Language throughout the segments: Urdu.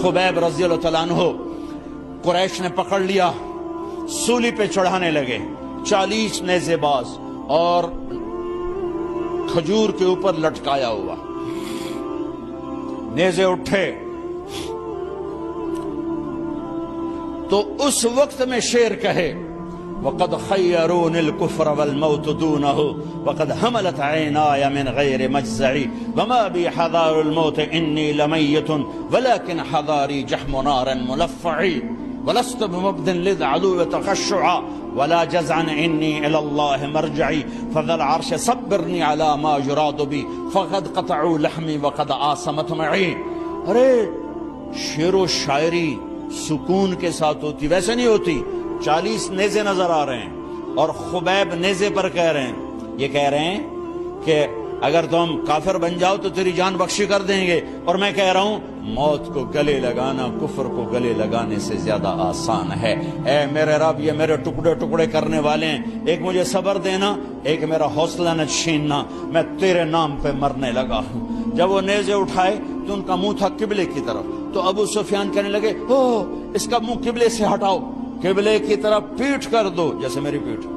خبیب رضی اللہ تعالیٰ عنہ قریش نے پکڑ لیا، سولی پہ چڑھانے لگے، 40 نیزے باز اور کھجور کے اوپر لٹکایا ہوا، نیزے اٹھے تو اس وقت میں شعر کہے وَقَدْ خَيَّرُونِ الْكُفْرَ وَالْمَوْتُ دُونَهُ وَقَدْ حَمَلَتْ عَيْنَايَ مِنْ غَيْرِ مَجْزَعِ وَمَا بِي حَذَارُ الْمَوْتِ إِنِّي لَمَيِّتٌ وَلَكِنْ حَذَارِي جَحْمُ نَارٍ مُلَفَّعِ وَلَسْتُ بِمُبْدٍ لِلْعَدُوِّ تَخَشُّعًا وَلَا جَزْعًا إِنِّي إِلَى اللَّهِ مَرْجَعِي فَذَا الْعَرْشِ صَبِّرْنِي عَلَى مَا يُرَادُ بِي فَقَدْ قَطَعُوا لَحْمِي وَقَدْ آسَمَتْ مَعِي۔ ارے شعر و شاعری سکون کے ساتھ ہوتی، ویسے نہیں ہوتی۔ 40 نیزے نظر آ رہے ہیں اور خبیب نیزے پر کہہ رہے ہیں، یہ کہہ رہے ہیں کہ اگر تم کافر بن جاؤ تو تیری جان بخشی کر دیں گے، اور میں کہہ رہا ہوں موت کو گلے لگانا کفر کو گلے لگانے سے زیادہ آسان ہے۔ اے میرے رب، یہ میرے ٹکڑے ٹکڑے کرنے والے ہیں، ایک مجھے صبر دینا، ایک میرا حوصلہ نہ چھیننا، میں تیرے نام پہ مرنے لگا ہوں۔ جب وہ نیزے اٹھائے تو ان کا منہ تھا قبلے کی طرف، تو ابو سفیان کہنے لگے او اس کا منہ قبلے سے ہٹاؤ، قبلے کی طرف پیٹھ کر دو، جیسے میری پیٹھ۔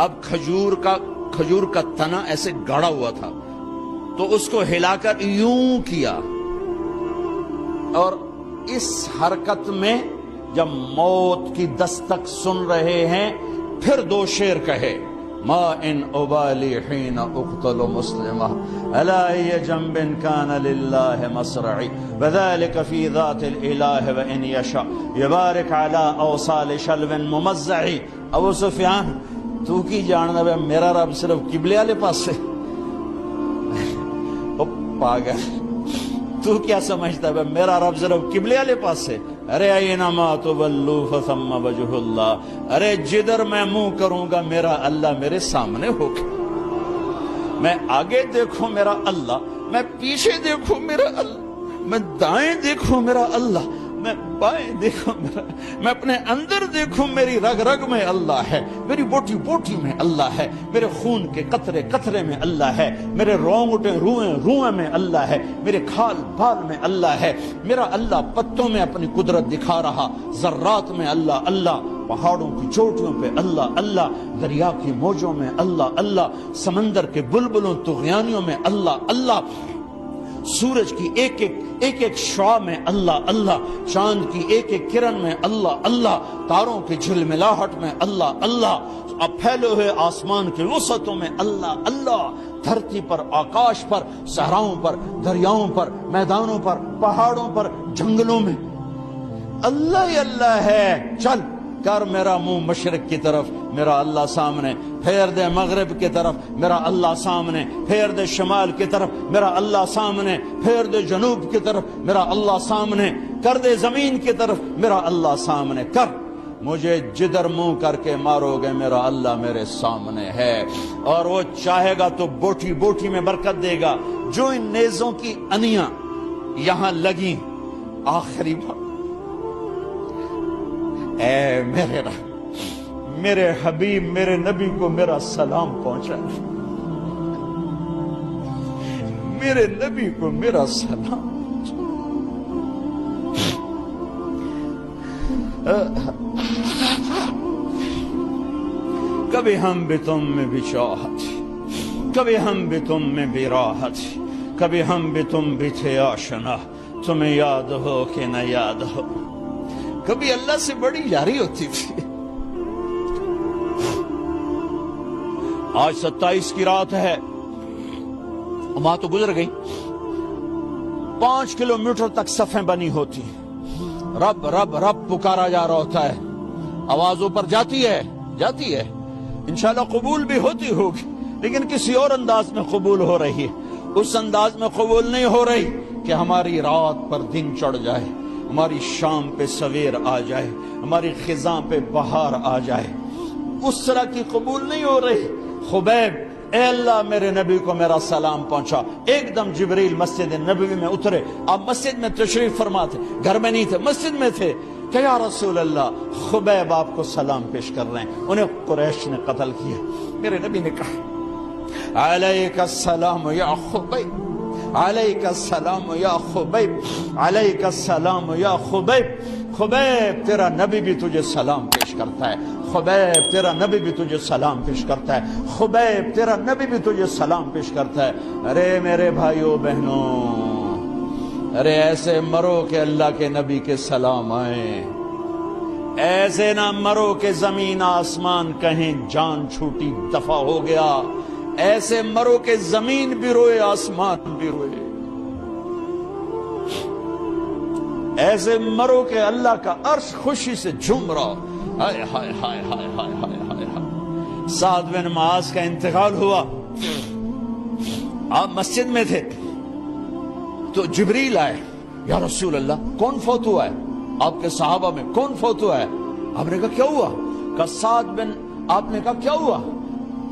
اب کھجور کا تنا ایسے گاڑا ہوا تھا تو اس کو ہلا کر یوں کیا، اور اس حرکت میں جب موت کی دستک سن رہے ہیں پھر 2 شعر کہے ما ان ابالی حین اقتل مسلمہ الا ای جنب کان للہ مصرعی وذالک فی ذات الالہ وان یشاء یبارک علی اوصال شلو ممزعی۔ ابو سفیان تو کی جاننا ہے میرا رب صرف قبلے والے پاس سے؟ پاگل، تو کیا سمجھتا ہے میرا رب صرف قبلے والے پاس سے؟ ارے اینما تولوا فثم وجہ اللہ، ارے جدھر میں منہ کروں گا میرا اللہ میرے سامنے ہوگا۔ میں آگے دیکھوں میرا اللہ، میں پیچھے دیکھوں میرا اللہ، میں دائیں دیکھوں میرا اللہ، میں بائیں دیکھوں میرا، میں اپنے اندر دیکھوں میری رگ رگ میں اللہ ہے، میری بوٹی بوٹی میں اللہ ہے، میرے خون کے قطرے قطرے میں اللہ ہے، میرے رونگٹے روئیں روئیں میں اللہ ہے، میرے کھال بال میں اللہ ہے، میرا اللہ پتوں میں اپنی قدرت دکھا رہا، ذرات میں اللہ اللہ، پہاڑوں کی چوٹیوں پہ اللہ اللہ، دریا کی موجوں میں اللہ اللہ، سمندر کے بلبلوں طغیانیوں میں اللہ اللہ، سورج کی ایک ایک شعاع میں اللہ اللہ، چاند کی ایک ایک کرن میں اللہ اللہ، تاروں کی جھلملاہٹ میں اللہ اللہ، اب پھیلے ہوئے آسمان کے وسعتوں میں اللہ اللہ، دھرتی پر آکاش پر صحراؤں پر دریاؤں پر میدانوں پر پہاڑوں پر جنگلوں میں اللہ ہی اللہ ہے۔ چل کر میرا منہ مشرق کی طرف، میرا اللہ سامنے، پھیر دے مغرب کی طرف، میرا اللہ سامنے، پھیر دے شمال کی طرف، میرا اللہ سامنے، پھیر دے جنوب کی طرف، میرا اللہ سامنے، کر دے زمین کی طرف، میرا اللہ سامنے کر، مجھے جدھر منہ کر کے مارو گے میرا اللہ میرے سامنے ہے، اور وہ چاہے گا تو بوٹی بوٹی میں برکت دے گا۔ جو ان نیزوں کی انیاں یہاں لگیں، آخری بات، اے میرے رب، میرے حبیب میرے نبی کو میرا سلام پہنچا، میرے نبی کو میرا سلام کبھی ہم بھی تم میں بھی چاہت، کبھی ہم بھی تم میں بھی راحت، کبھی ہم بھی تم بھی تھے آشنا، تمہیں یاد ہو کہ نہ یاد ہو، کبھی اللہ سے بڑی یاری ہوتی تھی۔ آج 27 کی رات ہے، ماہ تو گزر گئی، 5 کلومیٹر تک صفیں بنی ہوتی، رب رب رب پکارا جا رہا ہوتا ہے، آواز اوپر جاتی ہے انشاءاللہ قبول بھی ہوتی ہوگی، لیکن کسی اور انداز میں قبول ہو رہی ہے، اس انداز میں قبول نہیں ہو رہی کہ ہماری رات پر دن چڑھ جائے، ہماری شام پہ سویر آ جائے، ہماری خزاں پہ بہار آ جائے، اس طرح کی قبول نہیں ہو رہی۔ خبیب، اے اللہ میرے نبی کو میرا سلام پہنچا۔ ایک دم جبریل مسجد نبوی میں اترے، آپ مسجد میں تشریف فرما تھے، گھر میں نہیں تھے، مسجد میں تھے، کہ یا رسول اللہ خبیب آپ کو سلام پیش کر رہے ہیں، انہیں قریش نے قتل کیا۔ میرے نبی نے کہا علیک السلام یا خبیب، علیک السلام یا خبیب، علیک السلام یا خبیب۔ خبیب تیرا نبی بھی تجھے سلام پیش کرتا ہے، خبیب تیرا نبی بھی تجھے سلام پیش کرتا ہے، خبیب تیرا نبی بھی تجھے سلام پیش کرتا ہے۔ ارے میرے بھائیوں بہنوں، ارے ایسے مرو کہ اللہ کے نبی کے سلام آئیں، ایسے نہ مرو کہ زمین آسمان کہیں جان چھوٹی دفع ہو گیا، ایسے مرو کہ زمین بھی روئے آسمان بھی روئے، ایسے مرو کہ اللہ کا عرش خوشی سے جھوم رہا۔ ہائے ہائے ہائے ہائے ہائے ہائے ہائے ہائے۔ سعد بن معاذ کا انتقال ہوا، آپ مسجد میں تھے تو جبریل آئے، یا رسول اللہ کون فوت ہوا ہے؟ آپ کے صحابہ میں کون فوت ہوا ہے؟ آپ نے کہا کیا ہوا؟ کہا سعد بن، آپ نے کہا کیا ہوا؟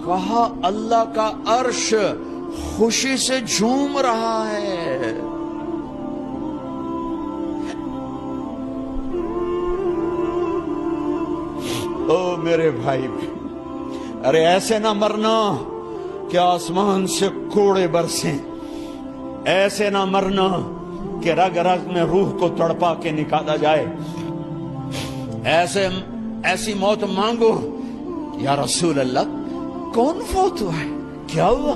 کہا اللہ کا عرش خوشی سے جھوم رہا ہے۔ او میرے بھائی، ارے ایسے نہ مرنا کہ آسمان سے کوڑے برسیں، ایسے نہ مرنا کہ رگ رگ میں روح کو تڑپا کے نکالا جائے، ایسی موت مانگو۔ یا رسول اللہ کون فوت ہوا ہے؟ کیا ہوا؟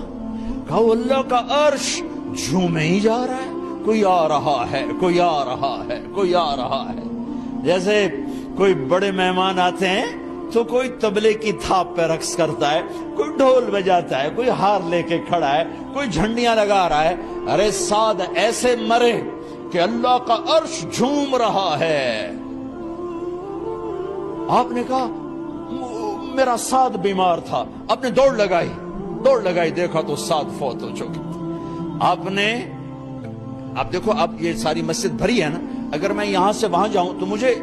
کہا اللہ کا عرش جھومے ہی جا رہا ہے، کوئی آ رہا ہے، کوئی آ رہا ہے، کوئی آ رہا ہے۔ جیسے کوئی بڑے مہمان آتے ہیں تو کوئی طبلے کی تھاپ پہ رقص کرتا ہے، کوئی ڈھول بجاتا ہے، کوئی ہار لے کے کھڑا ہے، کوئی جھنڈیاں لگا رہا ہے۔ ارے سعد ایسے مرے کہ اللہ کا عرش جھوم رہا ہے۔ آپ نے کہا میرا سعد بیمار تھا، آپ نے دوڑ لگائی، دیکھا تو سعد فوت ہو چکے۔ آپ دیکھو، اب یہ ساری مسجد بھری ہے نا، اگر میں یہاں سے وہاں جاؤں تو مجھے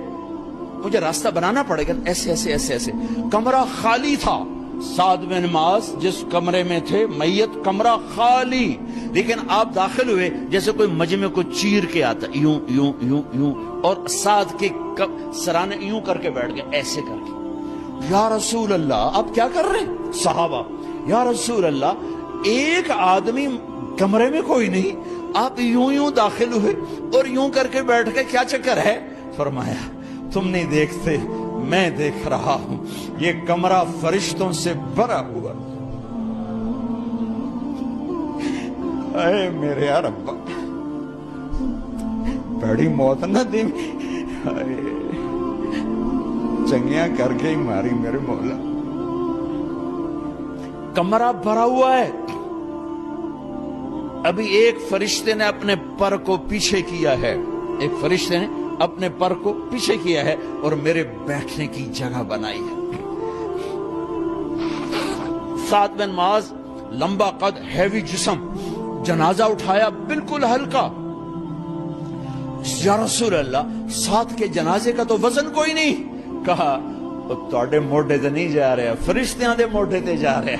راستہ بنانا پڑے گا، ایسے ایسے ایسے ایسے۔ کمرہ خالی تھا، سعد بن معاذ جس کمرے میں تھے میت، کمرہ خالی، لیکن آپ داخل ہوئے جیسے کوئی مجمع کو چیر کے آتا، یوں یوں یوں یوں، اور سعد کے سرانے یوں کر کے بیٹھ گئے، ایسے کر کے۔ یا رسول اللہ آپ کیا کر رہے ہیں؟ صحابہ، یا رسول اللہ ایک آدمی کمرے میں کوئی نہیں، آپ یوں یوں داخل ہوئے اور یوں کر کے بیٹھ کے، کیا چکر ہے؟ فرمایا تم نہیں دیکھتے، میں دیکھ رہا ہوں، یہ کمرہ فرشتوں سے بھرا ہوا۔ اے میرے رب، بڑی موت نہ دی، چنگیاں کر کے ہی ماری میرے مولا۔ کمرہ بھرا ہوا ہے، ابھی ایک فرشتے نے اپنے پر کو پیچھے کیا ہے، ایک فرشتے نے اپنے پر کو پیچھے کیا ہے اور میرے بیٹھنے کی جگہ بنائی ہے۔ سعد بن معاذ لمبا قد، ہیوی جسم، جنازہ اٹھایا بالکل ہلکا۔ یا رسول اللہ سعد کے جنازے کا تو وزن کوئی نہیں۔ کہا تواڈے موڈے تے نہیں جا رہے، فرشتیاں دے موڈے تے جا رہے۔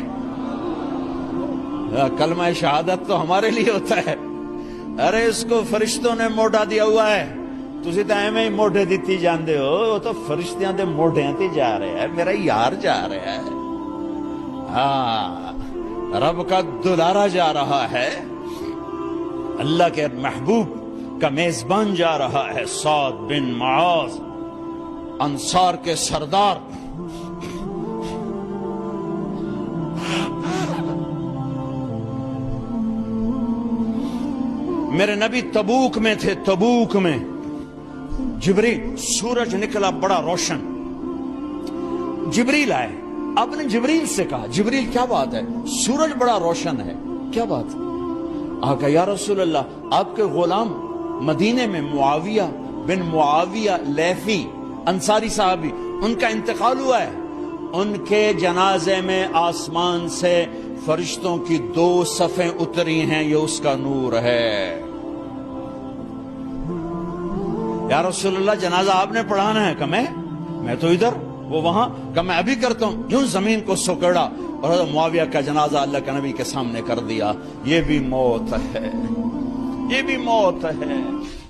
کلمہ شہادت تو ہمارے لیے ہوتا ہے، ارے اس کو فرشتوں نے موڈا دیا ہوا ہے، تسی تو ایویں ہی موڈے دیتی جاندے ہو، وہ تو فرشتیاں دے موڈیاں تے جا رہے ہیں، میرا یار جا رہا ہے، ہاں رب کا دلارا جا رہا ہے، اللہ کے محبوب کا میزبان جا رہا ہے، سعد بن معاذ انصار کے سردار۔ میرے نبی تبوک میں تھے، تبوک میں جبریل، سورج نکلا بڑا روشن، جبریل آئے، آپ نے جبریل سے کہا جبریل کیا بات ہے، سورج بڑا روشن ہے، کیا بات؟ آقا یا رسول اللہ آپ کے غلام مدینے میں معاویہ بن معاویہ لیثی انصاری صحابی، ان کا انتقال ہوا ہے، ان کے جنازے میں آسمان سے فرشتوں کی 2 صفیں اتری ہیں، یہ اس کا نور ہے۔ یا رسول اللہ جنازہ آپ نے پڑھانا ہے؟ کہ میں تو ادھر، وہ وہاں، کہ میں ابھی کرتا ہوں، یوں زمین کو سکڑا اور حضرت معاویہ کا جنازہ اللہ کے نبی کے سامنے کر دیا۔ یہ بھی موت ہے، یہ بھی موت ہے۔